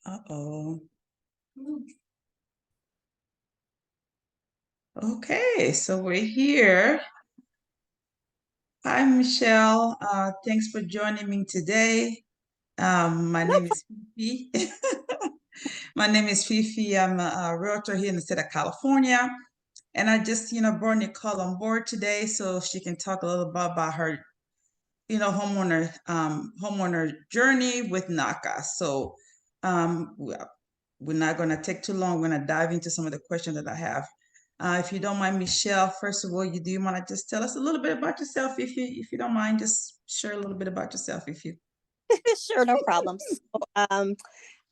Uh-oh. Okay, so we're here. Hi, Michelle. Thanks for joining me today. My No name is Fifi. My name is Fifi. I'm a realtor here in the state of California. And I just, brought Nicole on board today so she can talk a little bit about her, homeowner journey with NACA. So we're not going to take too long. We're going to dive into some of the questions that I have. If you don't mind, Michelle, first of all, do you want to just tell us a little bit about yourself, if you don't mind, just share a little bit about yourself, if you. Sure, no problem.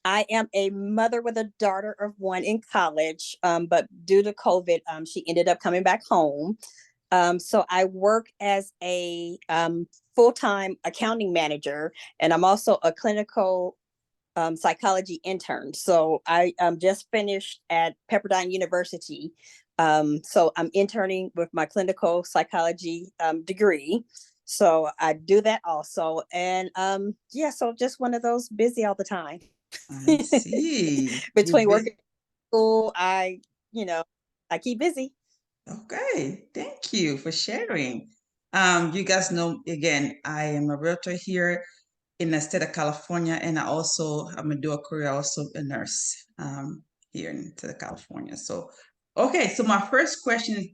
I am a mother with a daughter of one in college, but due to COVID, she ended up coming back home. So I work as a full-time accounting manager, and I'm also a clinical psychology intern. So I just finished at Pepperdine University. So I'm interning with my clinical psychology degree. So I do that also. And yeah, so just one of those busy all the time. I see. You Between work bit. and school, you know, I keep busy. Okay, thank you for sharing. You guys know, again, I am a realtor here in the state of California, and I'm a dual career, also a nurse here in the state of California. So, okay, so my first question is,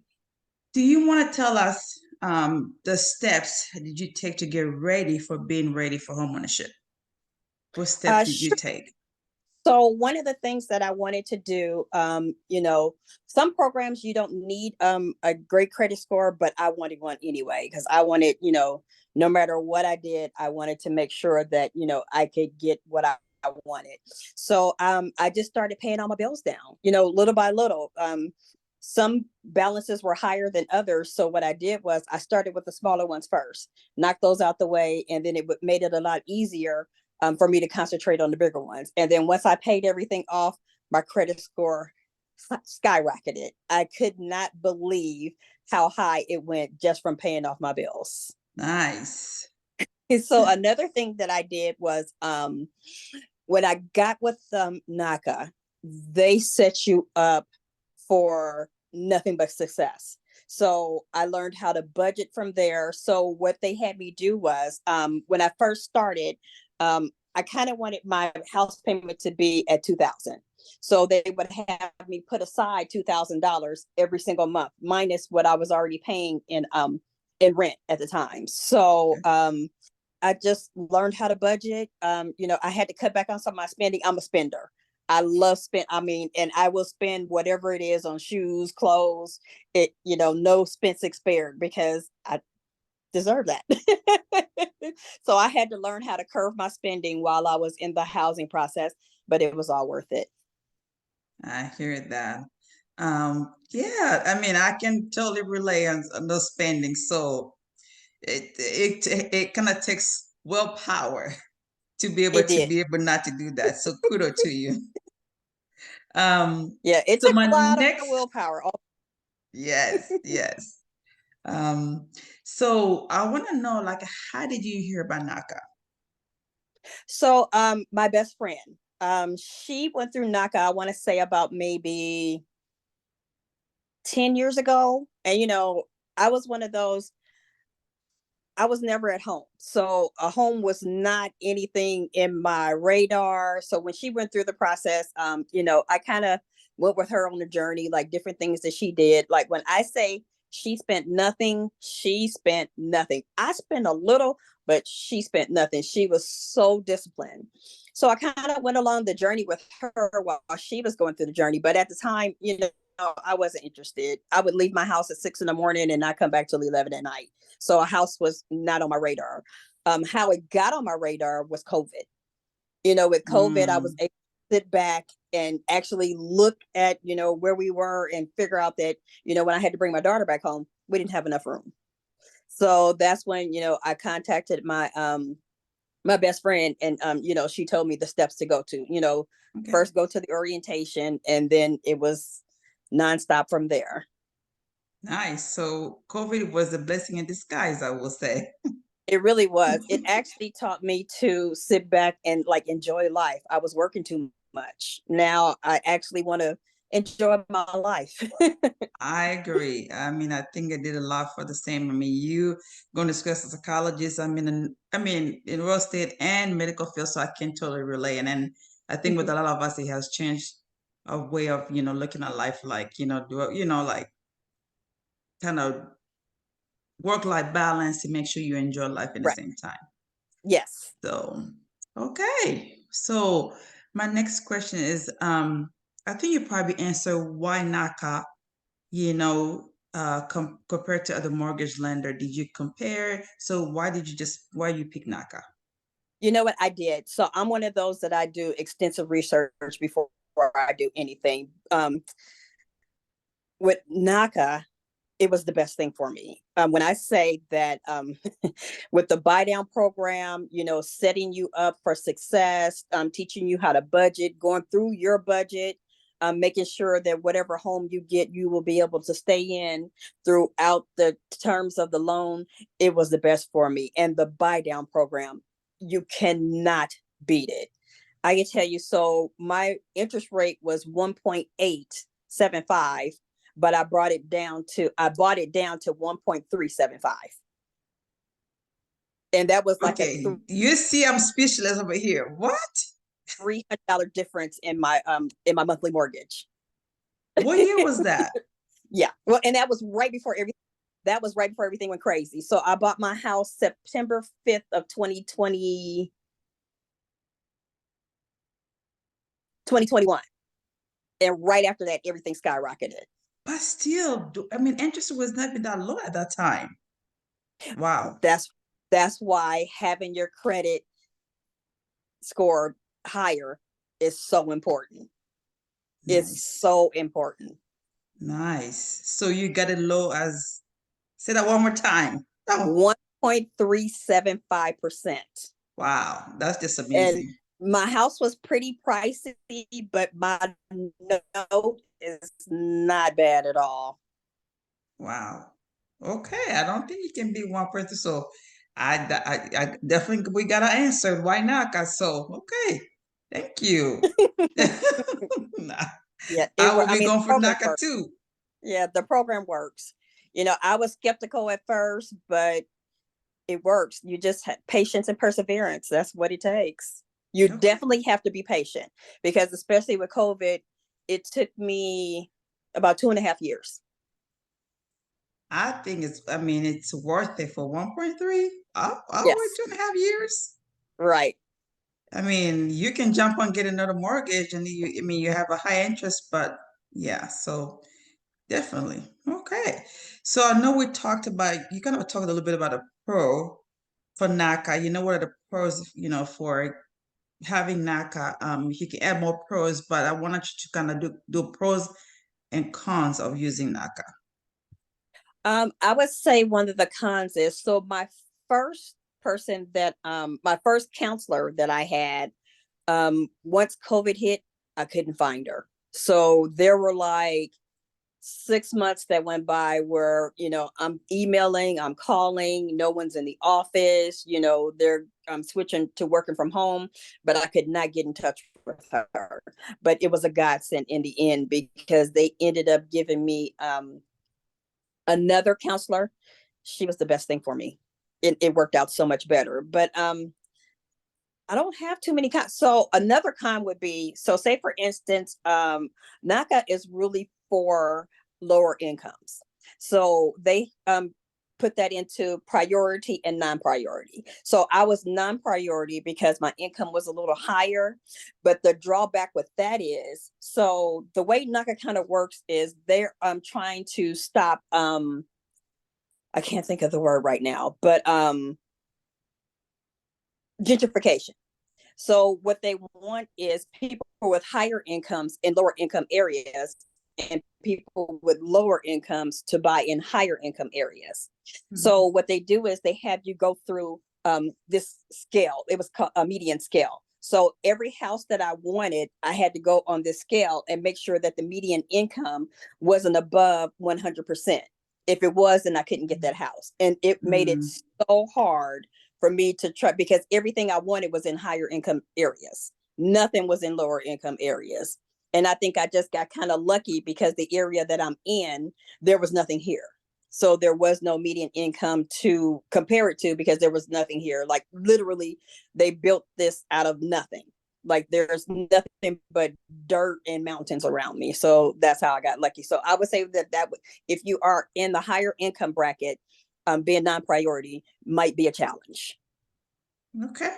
do you want to tell us the steps did you take to get ready for being ready for homeownership? What steps did you Sure. take? So one of the things that I wanted to do, some programs you don't need a great credit score, but I wanted one anyway because I wanted, no matter what I did, I wanted to make sure that I could get what I wanted. So I just started paying all my bills down, little by little. Some balances were higher than others, so what I did was I started with the smaller ones first, knocked those out the way, and then made it a lot easier for me to concentrate on the bigger ones. And then once I paid everything off, my credit score skyrocketed. I could not believe how high it went just from paying off my bills. Nice. And so another thing that I did was when I got with NACA, they set you up for nothing but success. So I learned how to budget from there. So what they had me do was when I first started, I kind of wanted my house payment to be at 2,000. So they would have me put aside $2,000 every single month, minus what I was already paying in rent at the time. So I just learned how to budget. I had to cut back on some of my spending. I'm a spender. I love spend. I mean, and I will spend whatever it is on shoes, clothes. No expense spared because I deserve that. So I had to learn how to curb my spending while I was in the housing process, but it was all worth it. I hear that. Yeah, I mean, I can totally relate on those spending. So it kind of takes willpower to be able It did. not to do that. So kudos to you. Um, Yeah, it so took my a lot of next, willpower. yes, yes. Um, so I want to know, like, how did you hear about NACA? So my best friend, she went through NACA, I want to say about maybe 10 years ago. And I was one of those, I was never at home. So a home was not anything in my radar. So when she went through the process, I kind of went with her on the journey, like different things that she did. Like when I say she spent nothing, she spent nothing. I spent a little, but she spent nothing. She was so disciplined. So I kind of went along the journey with her while she was going through the journey. But at the time, I wasn't interested. I would leave my house at 6 in the morning and not come back till 11 at night. So a house was not on my radar. How it got on my radar was COVID. With COVID, I was Mm, able to sit back and actually look at, where we were and figure out that, when I had to bring my daughter back home, we didn't have enough room. So that's when, I contacted my best friend and she told me the steps to go to, okay, first go to the orientation and then it was nonstop from there. nice. So COVID was a blessing in disguise, I will say. It really was. It actually taught me to sit back and like enjoy life. I was working too much. Now I actually want to enjoy my life. I agree. I mean, I think I did a lot for the same. I mean, you going to school as a psychologist. I mean, in real estate and medical field, so I can totally relate. And then I think with a lot of us, it has changed our way of, looking at life, like, like kind of work-life balance to make sure you enjoy life at the Right. same time. Yes. So, okay. So my next question is, I think you probably answer why NACA, compared to other mortgage lender. Did you compare? So why you pick NACA? You know what I did? So I'm one of those that I do extensive research before I do anything. With NACA, it was the best thing for me. When I say that, with the buy down program, setting you up for success, teaching you how to budget, going through your budget, making sure that whatever home you get, you will be able to stay in throughout the terms of the loan. It was the best for me. And the buy down program, you cannot beat it. I can tell you, so my interest rate was 1.875, but I bought it down to 1.375. And that was like a Okay, you see, I'm speechless over here. What? $300 difference in my monthly mortgage. What year was that? Yeah. Well, and that was right before everything went crazy. So I bought my house September 5th of 2021. And right after that, everything skyrocketed. But still, I mean, interest was never that low at that time. Wow. That's why having your credit score higher is so important. It's Nice. so important. Nice. So you got it low as, say that one more time. Oh, 1.375%. wow. That's just And amazing. my house was pretty pricey, but my note is not bad at all. Wow. Okay. I don't think it can be one person. So I definitely, we got our answer. Why not? So, okay. Thank you. Nah, Yeah, I will I be mean, going the for program NACA works. too. Yeah, the program works. I was skeptical at first, but it works. You just have patience and perseverance. That's what it takes. You Okay. definitely have to be patient, because especially with COVID, it took me about 2.5 years. I mean, it's worth it for 1.3. I'll wait Yes, 2.5 years. right. I mean, you can jump on get another mortgage and I mean, you have a high interest, but yeah, so definitely. Okay. So I know we talked about, you kind of talked a little bit about a pro for NACA. You know, what are the pros, for having NACA? You can add more pros, but I wanted you to kind of do pros and cons of using NACA. I would say one of the cons is, so my first counselor that I had, once COVID hit, I couldn't find her. So there were like 6 months that went by where, I'm emailing, I'm calling, no one's in the office, I'm switching to working from home, but I could not get in touch with her. But it was a godsend in the end, because they ended up giving me another counselor. She was the best thing for me. It worked out so much better. But I don't have too many cons. So another con would be, so say for instance, NACA is really for lower incomes. So they put that into priority and non-priority. So I was non-priority because my income was a little higher. But the drawback with that is, so the way NACA kind of works is they're trying to stop, I can't think of the word right now, but gentrification. So what they want is people with higher incomes in lower income areas, and people with lower incomes to buy in higher income areas. Mhm. So what they do is they have you go through this scale. It was called a median scale. So every house that I wanted, I had to go on this scale and make sure that the median income wasn't above 100%. If it was, then I couldn't get that house. And it made it Mm, so hard for me to try, because everything I wanted was in higher income areas. Nothing was in lower income areas. And I think I just got kind of lucky because the area that I'm in, there was nothing here. So there was no median income to compare it to because there was nothing here. Like literally, they built this out of nothing. Like there's nothing but dirt and mountains around me. So that's how I got lucky. So I would say that if you are in the higher income bracket, being non-priority might be a challenge. Okay.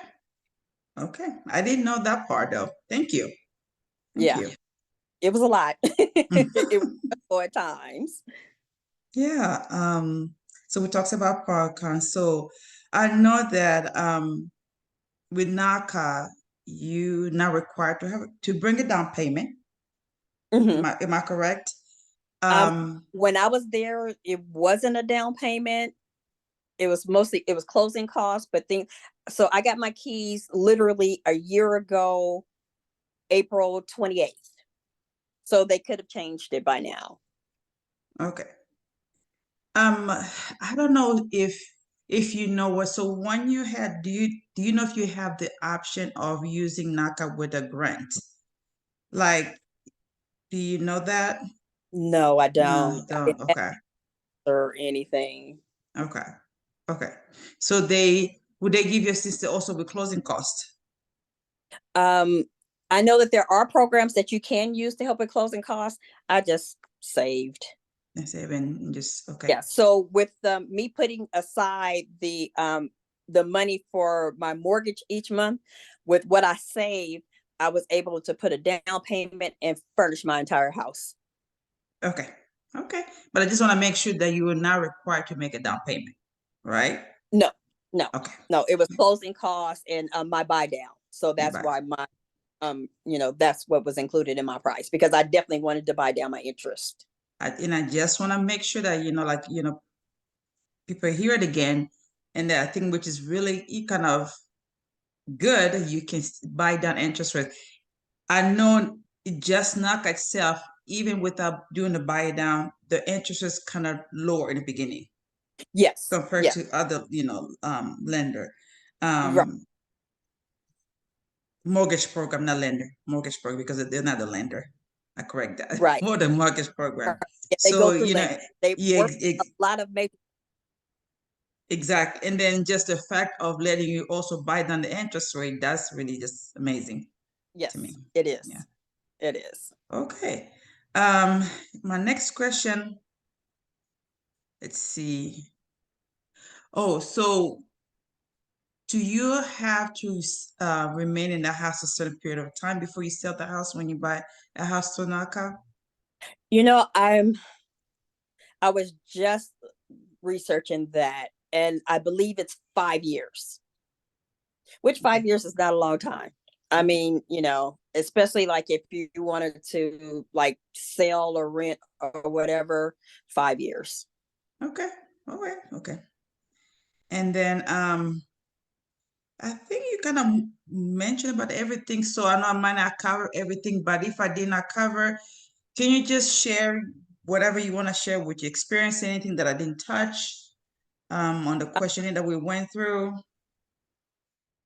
Okay. I didn't know that part though. Thank you. Thank Yeah, you. it was a lot. It was at times. Yeah. So we talked about Parcon. So I know that with NACA, you now required to have to bring a down payment. Mhm. Am I correct? Um, Um, when I was there, it wasn't a down payment. It was closing costs, but so I got my keys literally a year ago, April 28th. So they could have changed it by now. okay. I don't know if you know what. So when you had, do you know if you have the option of using NACA with a grant? Like, do you know that? No, I No, don't. you I don't. didn't Okay. or anything. Okay. Okay. So they would they give you assistance also with closing costs? Um, I know that there are programs that you can use to help with closing costs. I just saved. I say even just okay. Yeah. So with me putting aside the money for my mortgage each month, with what I save, I was able to put a down payment and furnish my entire house. Okay. Okay. But I just want to make sure that you are not required to make a down payment, right? No, no, Okay. no. It was closing costs and my buy down. So You that's buy. why my that's what was included in my price because I definitely wanted to buy down my interest. And I just want to make sure that, like, people hear it again. And that I think which is really kind of good, you can buy down interest rate. I know it just knock itself, even without doing the buy down, the interest is kind of lower in the beginning Yes. compared Yeah. to other, lender. Right. Um, Mortgage program, not lender, mortgage program, because they're not a lender. I correct that. Right. For the mortgage program. Yeah, they go So, through lending. They yeah, work a lot of major. exactly. And then just the fact of letting you also buy down the interest rate, that's really just amazing to me. Yes, it Yeah. is. It is. Okay. Um, my next question, let's see. Oh, so do you have to remain in the house a certain period of time before you sell the house when you buy a house to NACA? You know, I was just researching that, and I believe it's 5 years. Which Okay. 5 years is not a long time. I Okay. mean, especially like if you wanted to like sell or rent or whatever, 5 years. Okay. All right. Okay. And then I think you kind of mentioned about everything. So I know I might not cover everything, but if I did not cover, can you just share whatever you want to share with your experience, anything that I didn't touch on the questioning that we went through?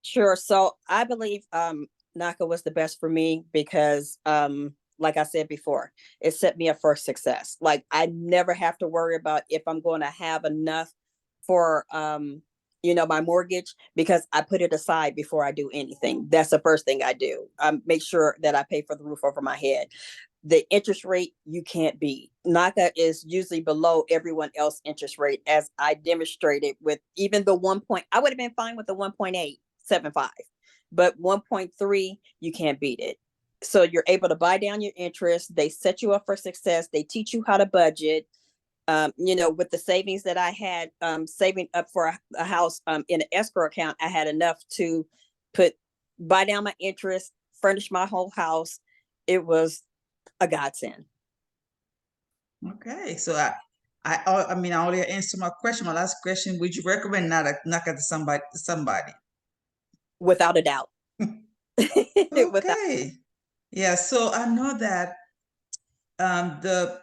Sure. So I believe NACA was the best for me because like I said before, it set me up for success. Like I never have to worry about if I'm going to have enough for my mortgage because I put it aside before I do anything. That's the first thing I do. Make sure that I pay for the roof over my head. The interest rate you can't beat. NACA is usually below everyone else interest rate, as I demonstrated with even the 1 point. I would have been fine with the 1.875, but 1.3 you can't beat it. So you're able to buy down your interest. They set you up for success. They teach you how to budget. With the savings that I had saving up for a house in an escrow account, I had enough to put buy down my interest, furnish my whole house. It was a godsend. Okay. So I mean, I already answered my question. My last question: would you recommend NACA to somebody? Without a doubt. Without. Okay. Yeah. So I know that the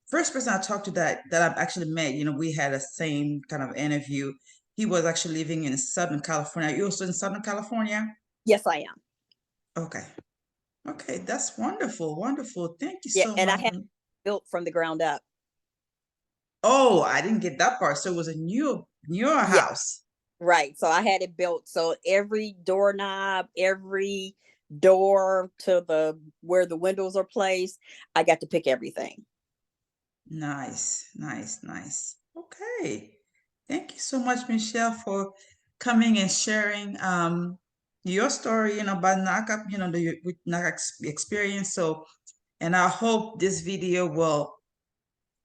first person I talked to that I've actually met, we had a same kind of interview. He was actually living in Southern California. Are you also in Southern California? Yes, I am. Okay. Okay, that's wonderful. Wonderful. Thank you Yeah, so and I much. had built from the ground up. Oh, I didn't get that part. So it was a newer Yeah, house. right. So I had it built. So every doorknob, every door to the where the windows are placed, I got to pick everything. Nice, nice, nice. Okay. Thank you so much, Michelle, for coming and sharing your story, about NACA, the with NACA experience. So, and I hope this video will,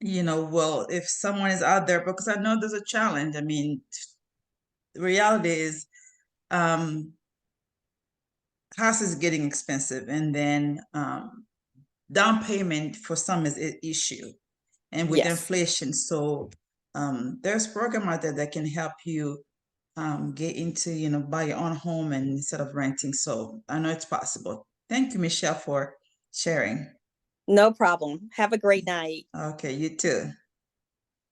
if someone is out there, because I know there's a challenge. I mean, the reality is, um, house is getting expensive, and then down payment for some is an issue, and with Yes. inflation. So there's program out there that can help you get into, buy your own home and instead of renting. So I know it's possible. Thank you, Michelle, for sharing. No problem. Have a great night. Okay, you too.